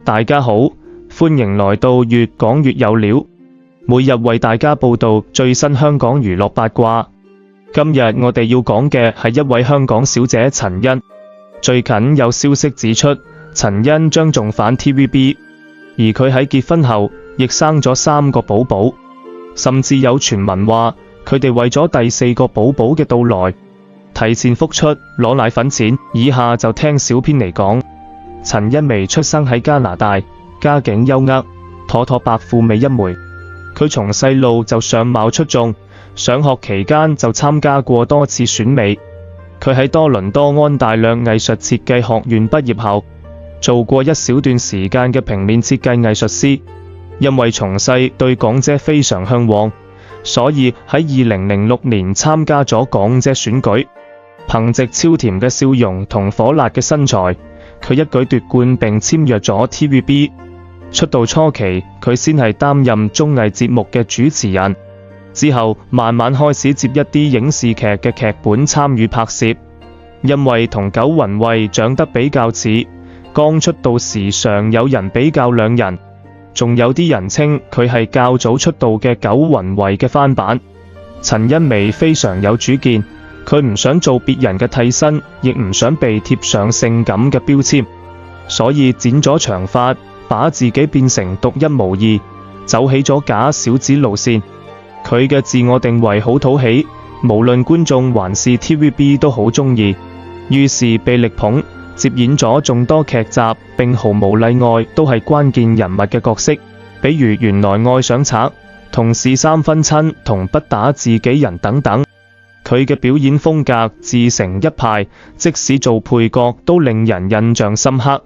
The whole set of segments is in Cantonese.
大家好，歡迎來到越講越有料，每日為大家報道最新香港娛樂八卦。今日我哋要講嘅係一位香港小姐陳茵。最近有消息指出，陳茵將重返 TVB， 而佢喺結婚後亦生咗3個寶寶，甚至有傳聞話佢哋為咗第4個寶寶嘅到來，提前復出攞奶粉錢。以下就聽小編嚟講。陳茵媺出生喺加拿大，家境優渥，妥妥白富美一枚。佢從細路就相貌出眾，上學期間就參加過多次選美。佢喺多倫多安大略藝術設計學院畢業後，做過一小段時間嘅平面設計藝術師。因為從細對港姐非常向往，所以喺2006年參加咗港姐選舉。憑藉超甜嘅笑容同火辣嘅身材，佢一舉奪冠並簽約咗 TVB。出道初期，佢先係擔任綜藝節目嘅主持人，之後慢慢開始接一啲影視劇嘅劇本參與拍攝。因為同九雲慧長得比較似，剛出道時常有人比較兩人，仲有啲人稱佢係較早出道嘅九雲慧嘅翻版。陳茵媺非常有主見，佢唔想做別人嘅替身，亦唔想被貼上性感嘅標籤，所以剪咗長髮，把自己變成獨一無二，走起咗假小子路線。佢嘅自我定位好討喜，無論觀眾還是 TVB 都好中意，於是被力捧，接演咗眾多劇集，並毫無例外都係關鍵人物嘅角色，比如原來愛上賊、同是三分親同不打自己人等等。佢嘅表演風格自成一派，即使做配角都令人印象深刻，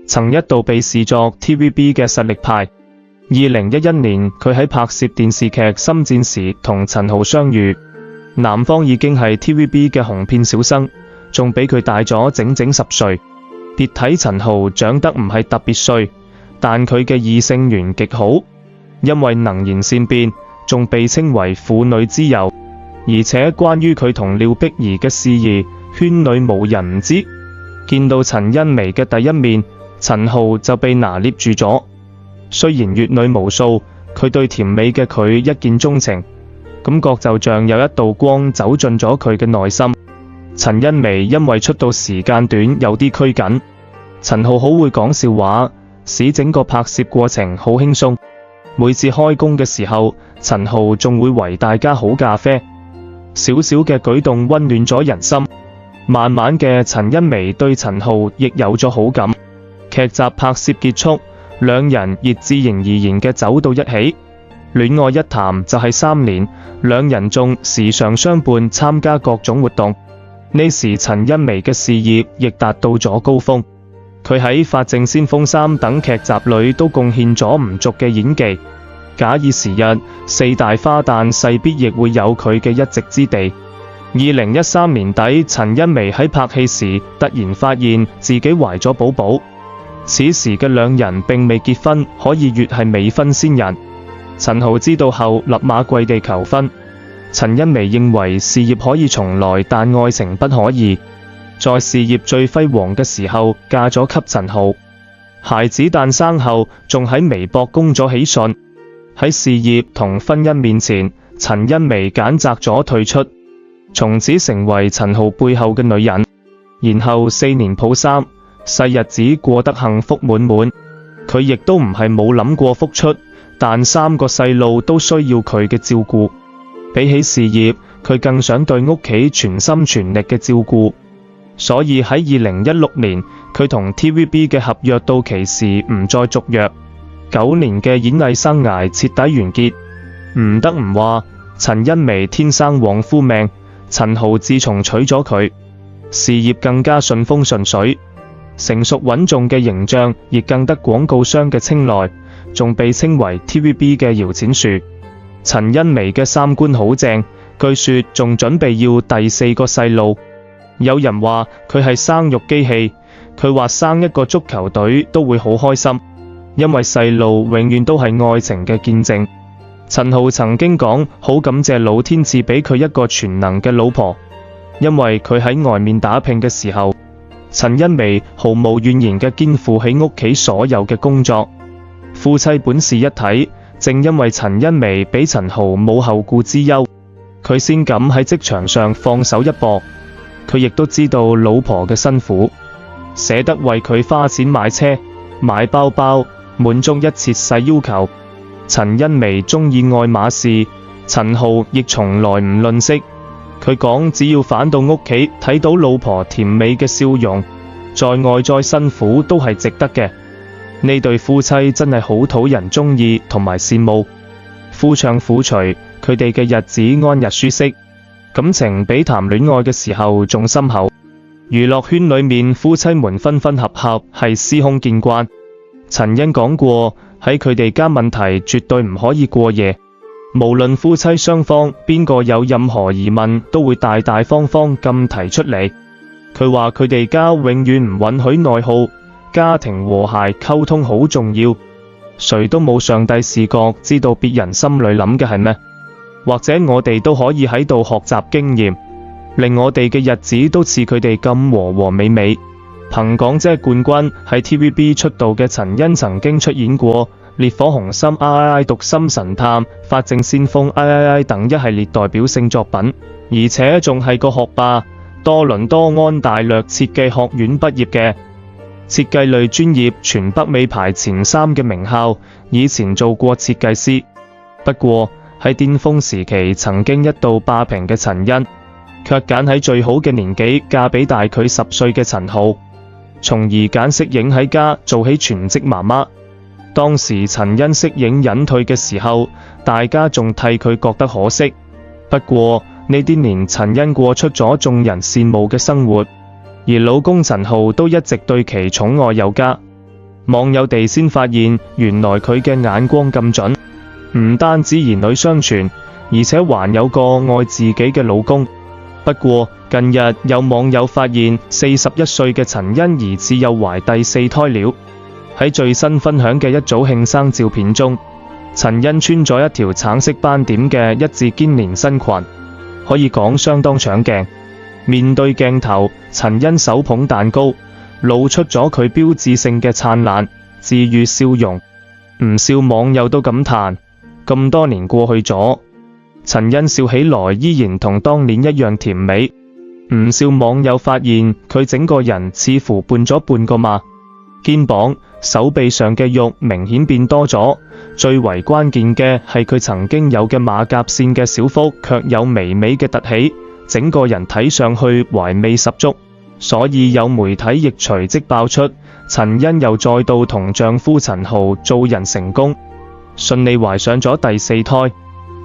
曾一度被視作 TVB 嘅實力派。2011年，佢喺拍攝電視劇《心戰》時同陳豪相遇，男方已經係 TVB 嘅紅遍小生，仲比佢大咗整整10歲。別睇陳豪長得唔係特別帥，但佢嘅異性緣極好，因為能言善辯，仲被稱為婦女之友。而且關於佢同廖碧兒嘅事宜，圈裏無人唔知。見到陳茵媺嘅第一面，陳豪就被拿捏住咗。雖然閱女無數，佢對甜美嘅佢一見鍾情，感覺就像有一道光走進咗佢嘅內心。陳茵媺因為出道時間短，有啲拘謹。陳豪好會講笑話，使整個拍攝過程好輕鬆。每次開工嘅時候，陳豪仲會為大家好咖啡。小小嘅舉動溫暖咗人心，慢慢嘅陳茵媺對陳豪亦有咗好感。劇集拍攝結束，兩人亦自然而然嘅走到一起，戀愛一談就係3年，兩人仲時常相伴參加各種活動。呢時陳茵媺嘅事業亦達到咗高峰，佢喺《法證先鋒3》等劇集裏都貢獻咗唔俗嘅演技。假以時日，4大花旦勢必亦會有佢嘅一席之地。2013年底，陳茵媺喺拍戲時突然發現自己懷咗寶寶。此時嘅兩人並未結婚，可以說係未婚先人。陳豪知道後立馬跪地求婚。陳茵媺認為事業可以重來，但愛情不可以。在事業最輝煌嘅時候嫁咗給陳豪。孩子誕生後，仲喺微博公咗喜訊。喺事業同婚姻面前，陳茵媺揀擇咗退出，從此成為陳豪背後嘅女人。然後4年抱3，細日子過得幸福滿滿。佢亦都唔係冇諗過復出，但3個細路都需要佢嘅照顧。比起事業，佢更想對屋企全心全力嘅照顧。所以喺2016年，佢同 TVB 嘅合約到期時唔再續約。9年嘅演藝生涯徹底完結。唔得唔話，陳茵媺天生旺夫命。陳豪自從娶咗佢，事業更加順風順水，成熟穩重嘅形象亦更得廣告商嘅青睞，仲被稱為 TVB 嘅搖錢樹。陳茵媺嘅三觀好正，據說仲準備要第4個細路。有人話佢係生育機器，佢話生一個足球隊都會好開心。因為細路永遠都係愛情嘅見證。陳豪曾經講好感謝老天賜俾佢一個全能嘅老婆，因為佢喺外面打拼嘅時候，陳茵媺毫無怨言嘅肩負起屋企所有嘅工作，夫妻本是一體。正因為陳茵媺比陳豪冇後顧之憂，佢先敢喺職場上放手一搏。佢亦都知道老婆嘅辛苦，捨得為佢花錢買車、買包包，滿足一切細要求。陳茵媺鍾意愛馬仕，陳豪亦從來唔吝嗇。佢講，只要返到屋企睇到老婆甜美嘅笑容，在外再辛苦都係值得嘅。呢對夫妻真係好討人鍾意同埋羨慕，夫唱婦隨，佢哋嘅日子安逸舒適，感情比談戀愛嘅時候仲深厚。娛樂圈裏面夫妻們分分合合係司空見慣。陳茵講過，喺佢哋家問題絕對唔可以過夜，無論夫妻雙方邊個有任何疑問，都會大大方方咁提出嚟。佢話佢哋家永遠唔允許內耗。家庭和諧溝通好重要，誰都冇上帝視覺知道別人心裏諗嘅係咩？或者我哋都可以喺度學習經驗，令我哋嘅日子都似佢哋咁和和美美。憑港姐冠軍喺 TVB 出道嘅陳茵曾經出演過《烈火雄心》、讀心神探、法證先鋒、等一系列代表性作品，而且仲係個學霸，多倫多安大略設計學院畢業嘅。設計類專業全北美排前3嘅名校，以前做過設計師。不過喺巔峰時期曾經一度霸屏嘅陳茵，卻揀喺最好嘅年紀嫁俾大佢10歲嘅陳豪，從而揀適應喺家做起全職媽媽。當時陳茵適應隱退嘅時候，大家仲替佢覺得可惜。不過呢啲年陳茵過出咗眾人羨慕嘅生活。而老公陳豪都一直對其寵愛有加，網友哋先發現原來佢嘅眼光咁準，唔單止兒女雙全，而且還有個愛自己嘅老公。不過近日有網友發現41歲嘅陳茵疑似又懷第4胎了。喺最新分享嘅一組慶生照片中，陳茵穿咗一條橙色斑點嘅一字肩連身裙，可以講相當搶鏡。面對鏡頭，陳茵手捧蛋糕，露出咗佢標誌性嘅燦爛治癒笑容。唔少網友都感嘆，咁多年過去咗，陳茵笑起來依然同當年一樣甜美。唔少網友發現佢整個人似乎胖咗半個碼，肩膀、手臂上嘅肉明顯變多咗。最為關鍵嘅係佢曾經有嘅馬甲線嘅小腹，卻有微微嘅凸起。整個人睇上去懷味十足，所以有媒體亦隨即爆出陳茵又再度同丈夫陳豪做人成功，順利懷上咗第4胎。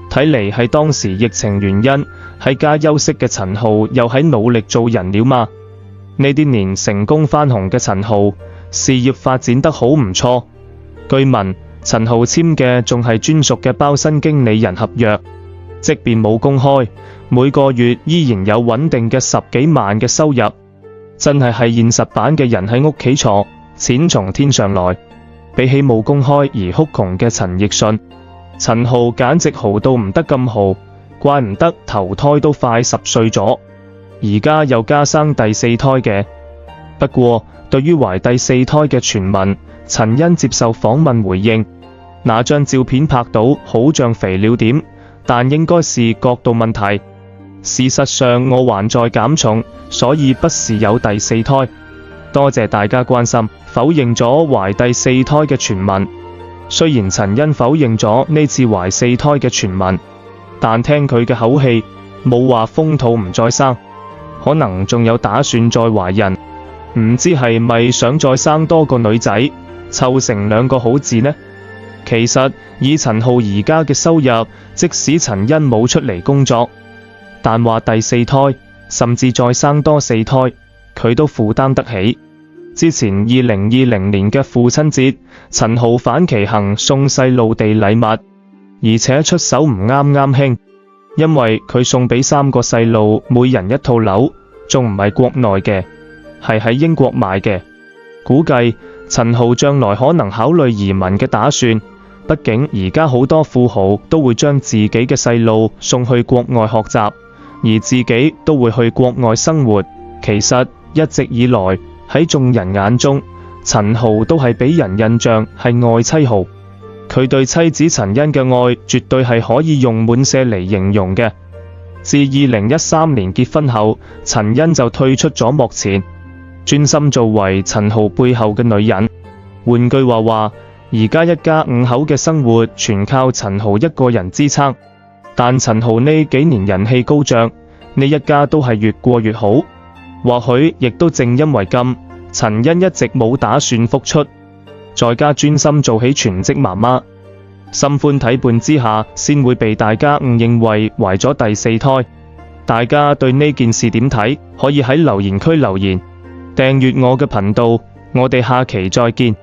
睇嚟係當時疫情原因喺家休息嘅陳豪又喺努力做人了嘛？呢啲年成功翻紅嘅陳豪，事業發展得好唔錯。據聞陳豪簽嘅仲係專屬嘅包身經理人合約，即便冇公開，每個月依然有穩定嘅10幾萬嘅收入，真係現實版嘅人喺屋企坐，錢從天上來。比起冇公開而哭窮嘅陳奕迅，陳豪簡直豪到唔得咁豪，怪唔得頭胎都快10歲咗，而家又加生第4胎嘅。不過對於懷第4胎嘅傳聞，陳茵接受訪問回應，那張照片拍到好像肥了點，但應該是角度問題。事實上我還在減重，所以不是有第4胎。多謝大家關心，否認咗懷第4胎嘅傳聞。雖然陳茵否認咗呢次懷4胎嘅傳聞，但聽佢嘅口氣，冇話封肚唔再生，可能仲有打算再懷孕。唔知係咪想再生多個女仔，湊成2個好字呢？其實以陳豪而家嘅收入，即使陳茵冇出嚟工作，但話第4胎，甚至再生多4胎，佢都負擔得起。之前2020年嘅父親節，陳豪反其行送細路哋禮物，而且出手唔啱興，因為佢送俾3個細路每人1套樓，仲唔係國內嘅，係喺英國買嘅。估計陳豪將來可能考慮移民嘅打算，畢竟而家好多富豪都會將自己嘅細路送去國外學習，而自己都會去國外生活。其實一直以來喺眾人眼中，陳豪都係俾人印象係愛妻豪。佢對妻子陳茵嘅愛絕對係可以用滿瀉嚟形容嘅。自2013年結婚後，陳茵就退出咗幕前，專心做為陳豪背後嘅女人。換句話話，而家一家5口嘅生活全靠陳豪一個人支撐。但陳豪呢幾年人氣高漲，呢一家都係越過越好。或許亦都正因為咁，陳茵一直冇打算復出，在家專心做起全職媽媽，心寬體胖之下，先會被大家誤認為懷咗第4胎。大家對呢件事點睇？可以喺留言區留言，訂閱我嘅頻道，我哋下期再見。